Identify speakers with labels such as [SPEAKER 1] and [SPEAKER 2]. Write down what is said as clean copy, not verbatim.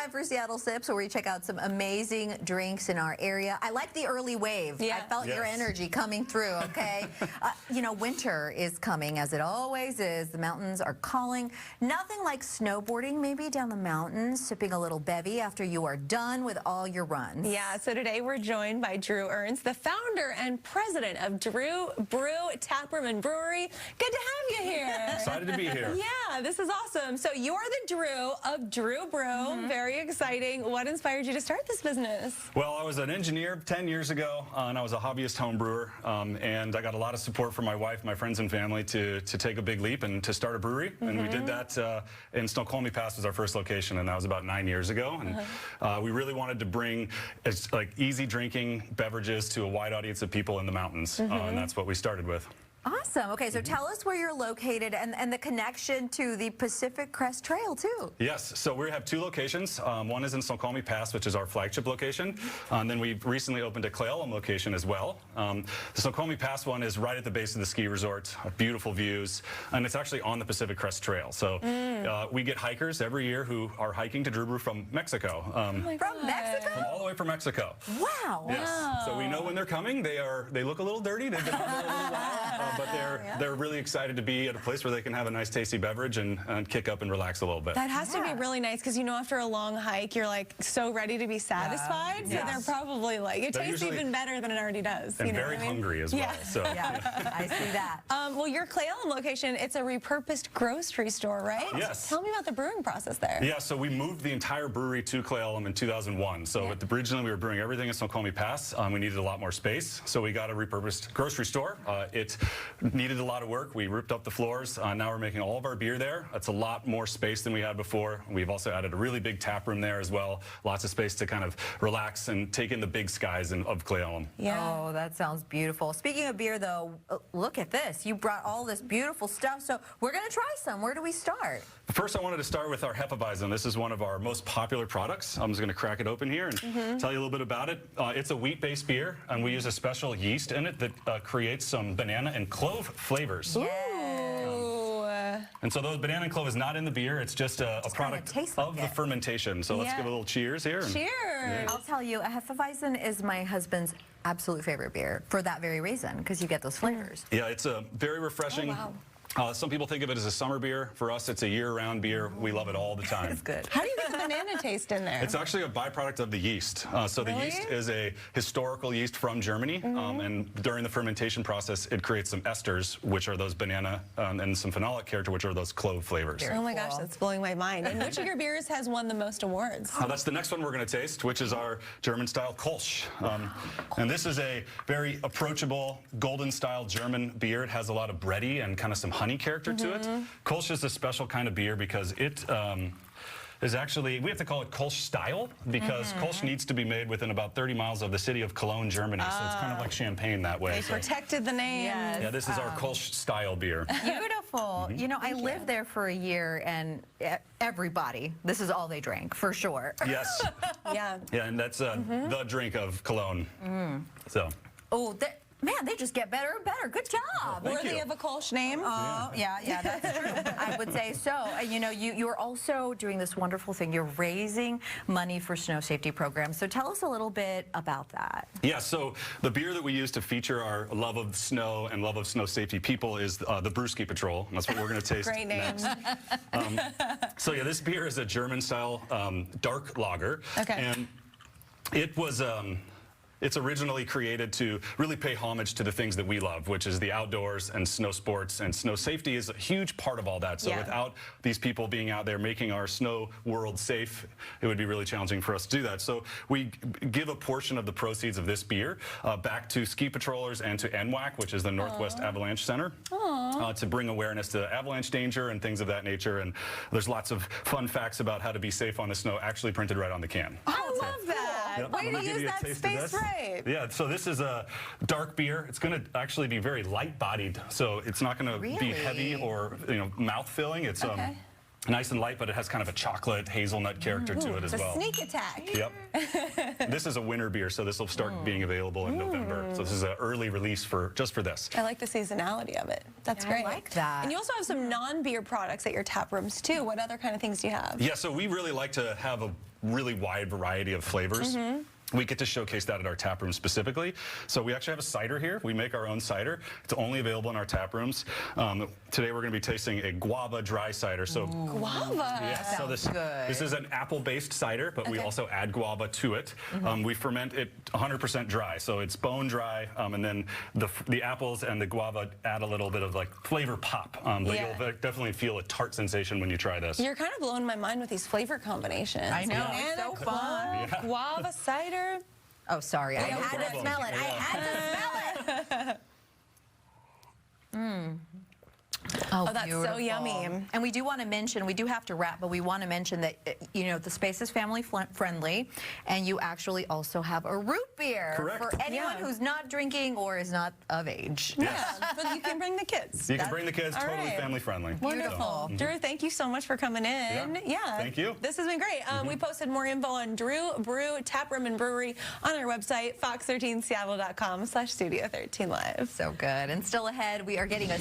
[SPEAKER 1] time for Seattle Sips, where we check out some amazing drinks in our area. I like the early wave.
[SPEAKER 2] Yeah.
[SPEAKER 1] I felt your energy coming through, okay? You know, winter is coming, as it always is. The mountains are calling. Nothing like snowboarding, maybe down the mountains, sipping a little bevy after you are done with all your runs.
[SPEAKER 2] Yeah, so today we're joined by Dru Ernst, the founder and president of Dru Bru Taproom and Brewery. Good to have you here.
[SPEAKER 3] Excited to be here.
[SPEAKER 2] Yeah, this is awesome. So you're the Dru of Dru Bru. Very exciting. What inspired you to start this business?
[SPEAKER 3] Well, I was an engineer 10 years ago, and I was a hobbyist home brewer, and I got a lot of support from my wife, my friends, and family to take a big leap and to start a brewery. And we did that in Snoqualmie Pass was our first location, and that was about 9 years ago. And we really wanted to bring easy drinking beverages to a wide audience of people in the mountains, and that's what we started with.
[SPEAKER 1] Awesome. Okay, so tell us where you're located and the connection to the Pacific Crest Trail, too.
[SPEAKER 3] Yes, so we have two locations. One is in Snoqualmie Pass, which is our flagship location. And then we've recently opened a Cle Elum location as well. The Snoqualmie Pass one is right at the base of the ski resort, beautiful views, and it's actually on the Pacific Crest Trail. So we get hikers every year who are hiking to Dru Bru from Mexico.
[SPEAKER 1] From Mexico?
[SPEAKER 3] From all the way from Mexico.
[SPEAKER 1] Wow.
[SPEAKER 3] Yes. So we know when they're coming. They look a little dirty. They've been out there a little while. But they're really excited to be at a place where they can have a nice tasty beverage and kick up and relax a little bit.
[SPEAKER 2] That has to be really nice, because you know, after a long hike, you're like so ready to be satisfied. So they're probably like, it tastes even better than it already does.
[SPEAKER 3] And
[SPEAKER 2] you know
[SPEAKER 3] very
[SPEAKER 2] what I mean?
[SPEAKER 3] hungry as well. So.
[SPEAKER 1] Yeah, I see that.
[SPEAKER 2] Well, your Cle Elum location, it's a repurposed grocery store, right?
[SPEAKER 3] Yes.
[SPEAKER 2] Tell me about the brewing process there.
[SPEAKER 3] Yeah, so we moved the entire brewery to Cle Elum in 2001. So originally we were brewing everything in Snoqualmie Pass. We needed a lot more space, so we got a repurposed grocery store. It needed a lot of work. We ripped up the floors. Now we're making all of our beer there. That's a lot more space than we had before. We've also added a really big tap room there as well. Lots of space to kind of relax and take in the big skies of Cle Elum.
[SPEAKER 1] Yeah. Oh, that sounds beautiful. Speaking of beer, though, look at this. You brought all this beautiful stuff, so we're going to try some. Where do we start?
[SPEAKER 3] First, I wanted to start with our Hefeweizen. This is one of our most popular products. I'm just going to crack it open here and tell you a little bit about it. It's a wheat-based beer, and we use a special yeast in it that creates some banana and clove flavors.
[SPEAKER 2] Ooh.
[SPEAKER 3] And so those banana and clove is not in the beer. It's just a product of the fermentation. So let's give a little cheers here.
[SPEAKER 2] Cheers.
[SPEAKER 1] I'll tell you, a Hefeweizen is my husband's absolute favorite beer for that very reason, because you get those flavors.
[SPEAKER 3] Yeah, it's a very refreshing.
[SPEAKER 2] Oh, wow.
[SPEAKER 3] Some people think of it as a summer beer. For us, it's a year-round beer. We love it all the time.
[SPEAKER 1] It's good.
[SPEAKER 2] How do you get the banana taste in there?
[SPEAKER 3] It's actually a byproduct of the yeast. So the yeast is a historical yeast from Germany, and during the fermentation process, it creates some esters, which are those banana, and some phenolic character, which are those clove flavors.
[SPEAKER 2] Oh my gosh, that's blowing my mind. And which of your beers has won the most awards?
[SPEAKER 3] That's the next one we're going to taste, which is our German-style Kolsch. And this is a very approachable, golden-style German beer. It has a lot of bready and kind of some honey character to it. Kolsch is a special kind of beer because it is actually, we have to call it Kolsch style, because Kolsch needs to be made within about 30 miles of the city of Cologne, Germany. So it's kind of like champagne that way.
[SPEAKER 2] They protected the name.
[SPEAKER 1] Yes.
[SPEAKER 3] Yeah, this is our Kolsch style beer.
[SPEAKER 1] Beautiful. You know, I lived there for a year, and everybody, this is all they drank, for sure.
[SPEAKER 3] Yes.
[SPEAKER 2] Yeah.
[SPEAKER 3] Yeah, and that's the drink of Cologne. So.
[SPEAKER 1] Oh, man, they just get better and better. Good job.
[SPEAKER 2] Worthy of a Kolsch name.
[SPEAKER 1] Oh, yeah, that's true. I would say so. You know, you're also doing this wonderful thing. You're raising money for snow safety programs. So tell us a little bit about that.
[SPEAKER 3] Yeah, so the beer that we use to feature our love of snow and love of snow safety people is the Brewski Patrol. And that's what we're going to taste
[SPEAKER 2] Great name.
[SPEAKER 3] So yeah, this beer is a German-style dark lager.
[SPEAKER 2] Okay.
[SPEAKER 3] And it was... It's originally created to really pay homage to the things that we love, which is the outdoors and snow sports, and snow safety is a huge part of all that. So without these people being out there making our snow world safe, it would be really challenging for us to do that. So we give a portion of the proceeds of this beer back to ski patrollers and to NWAC, which is the Northwest Avalanche Center, to bring awareness to avalanche danger and things of that nature. And there's lots of fun facts about how to be safe on the snow actually printed right on the can.
[SPEAKER 2] I love that.
[SPEAKER 3] Yep.
[SPEAKER 2] Way to use that space right.
[SPEAKER 3] Yeah, so this is a dark beer. It's going to actually be very light-bodied, so it's not going to be heavy or mouth-filling. It's Nice and light, but it has kind of a chocolate hazelnut character to it as
[SPEAKER 2] The
[SPEAKER 3] well.
[SPEAKER 2] sneak attack.
[SPEAKER 3] Yep. This is a winter beer, so this will start being available in November. So this is an early release just for this.
[SPEAKER 2] I like the seasonality of it. That's
[SPEAKER 1] Yeah,
[SPEAKER 2] great.
[SPEAKER 1] I like that.
[SPEAKER 2] And you also have some non-beer products at your tap rooms too. What other kind of things do you have?
[SPEAKER 3] Yeah, so we really like to have a really wide variety of flavors. We get to showcase that at our tap room specifically. So we actually have a cider here. We make our own cider. It's only available in our tap rooms. Today we're going to be tasting a guava dry cider. So
[SPEAKER 2] Guava.
[SPEAKER 3] yeah, so this is an apple-based cider, but we also add guava to it. We ferment it 100% dry, so it's bone dry, and then the apples and the guava add a little bit of like flavor pop. But you'll definitely feel a tart sensation when you try this.
[SPEAKER 2] You're kind of blowing my mind with these flavor combinations.
[SPEAKER 1] I know,
[SPEAKER 2] Banana,
[SPEAKER 1] it's so fun.
[SPEAKER 2] Guava cider.
[SPEAKER 1] Oh, sorry. I
[SPEAKER 3] no
[SPEAKER 1] had to
[SPEAKER 3] problem.
[SPEAKER 1] smell it. I had to smell it. Oh,
[SPEAKER 2] that's so
[SPEAKER 1] beautiful.
[SPEAKER 2] yummy.
[SPEAKER 1] And we do want to mention, we do have to wrap, but we want to mention that, you know, the space is family friendly, and you actually also have a root beer
[SPEAKER 3] Correct.
[SPEAKER 1] for anyone who's not drinking or is not of age.
[SPEAKER 2] Yeah, but you can bring the kids.
[SPEAKER 3] You can bring the kids,
[SPEAKER 2] all
[SPEAKER 3] totally
[SPEAKER 2] right.
[SPEAKER 3] family friendly.
[SPEAKER 2] Wonderful. Drew, thank you so much for coming in.
[SPEAKER 3] Yeah. Thank you.
[SPEAKER 2] This has been great. We posted more info on Dru Bru Taproom and Brewery on our website, fox13seattle.com/studio13live.
[SPEAKER 1] So good. And still ahead, we are getting a